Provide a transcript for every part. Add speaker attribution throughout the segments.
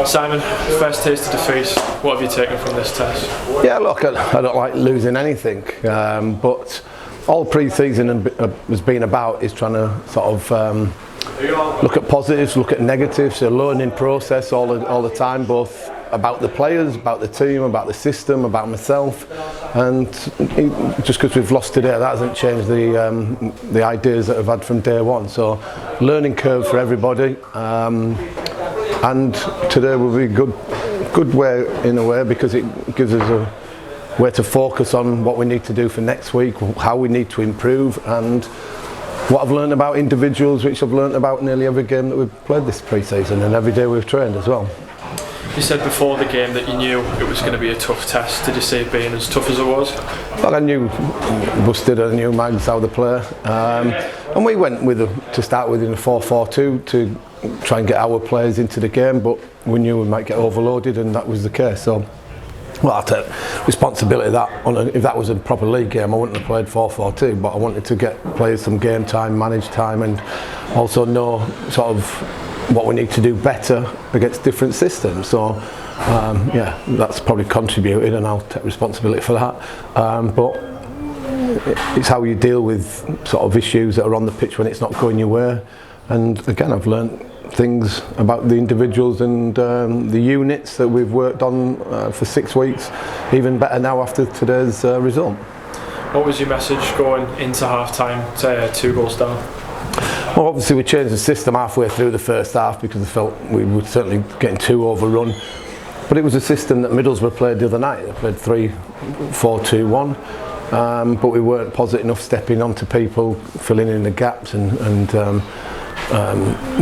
Speaker 1: Simon, first taste of defeat, what have you taken from this test?
Speaker 2: Yeah, look, I don't like losing anything, but all pre-season has been about is trying to sort of look at positives, look at negatives, a learning process all the time, both about the players, about the team, about the system, about myself, and just because we've lost today, that hasn't changed the ideas that I've had from day one. So, learning curve for everybody, and today will be a good way in a way, because it gives us a way to focus on what we need to do for next week, how we need to improve, and what I've learned about individuals, which I've learned about nearly every game that we've played this pre-season and every day we've trained as well.
Speaker 1: You said before the game that you knew it was going to be a tough test. Did you see it being as tough as it was?
Speaker 2: Well, I knew Busted, I knew Mags how to play, and we went to start with in a 4-4-2 to try and get our players into the game, but we knew we might get overloaded, and that was the case. So, well, I take responsibility of that. If that was a proper league game, I wouldn't have played 4-4-2, but I wanted to get players some game time, manage time, and also know sort of what we need to do better against different systems. So yeah, that's probably contributed, and I'll take responsibility for that. But it's how you deal with sort of issues that are on the pitch when it's not going your way. And again, I've learnt things about the individuals and the units that we've worked on for 6 weeks, even better now after today's result.
Speaker 1: What was your message going into half-time, 2 goals down?
Speaker 2: Well, obviously we changed the system halfway through the first half because I felt we were certainly getting too overrun. But it was a system that Middlesbrough played the other night. They played 3-4-2-1, but we weren't positive enough stepping onto people, filling in the gaps, and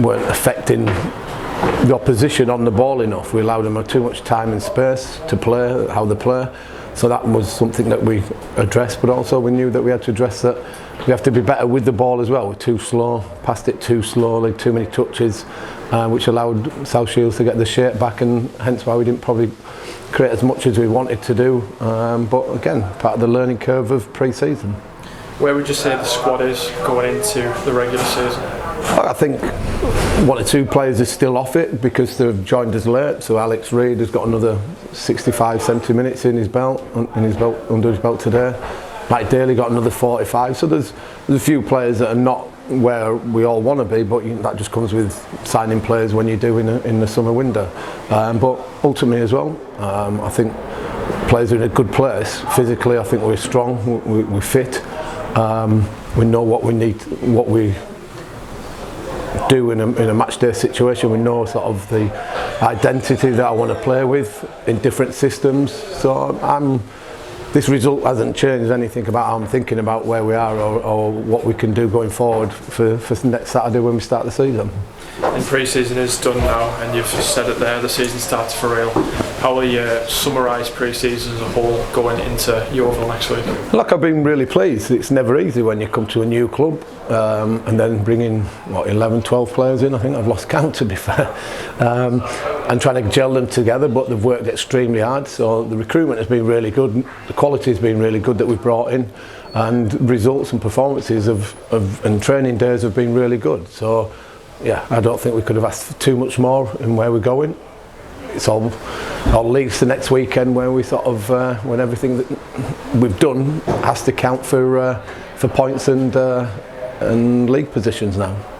Speaker 2: weren't affecting the opposition on the ball enough. We allowed them too much time and space to play how they play. So that was something that we addressed, but also we knew that we had to address that we have to be better with the ball as well. We're too slow, passed it too slowly, too many touches, which allowed South Shields to get the shape back, and hence why we didn't probably create as much as we wanted to do. But again, part of the learning curve of pre-season.
Speaker 1: Where would you say the squad is going into the regular season?
Speaker 2: I think 1 or 2 players are still off it because they've joined us late. So Alex Reid has got another 65-70 minutes in his belt, under his belt today. Mike Daly got another 45. So there's a few players that are not where we all want to be, but that just comes with signing players when you do in the summer window. But ultimately as well, I think players are in a good place physically. I think we're strong, we're fit. We know what we need, what we do in a match day situation. We know sort of the identity that I want to play with in different systems. So this result hasn't changed anything about how I'm thinking about where we are or what we can do going forward for next Saturday when we start the season.
Speaker 1: And pre-season is done now, and you've said it there, the season starts for real. How will you summarise pre-season as a whole going into Yeovil next week?
Speaker 2: Look, I've been really pleased. It's never easy when you come to a new club and then bring in 11, 12 players in. I think I've lost count, to be fair, and trying to gel them together, but they've worked extremely hard. So the recruitment has been really good, the quality has been really good that we've brought in, and results and performances and training days have been really good. So yeah, I don't think we could have asked for too much more in where we're going. It's all leads to next weekend, where we sort of when everything that we've done has to count for points and league positions now.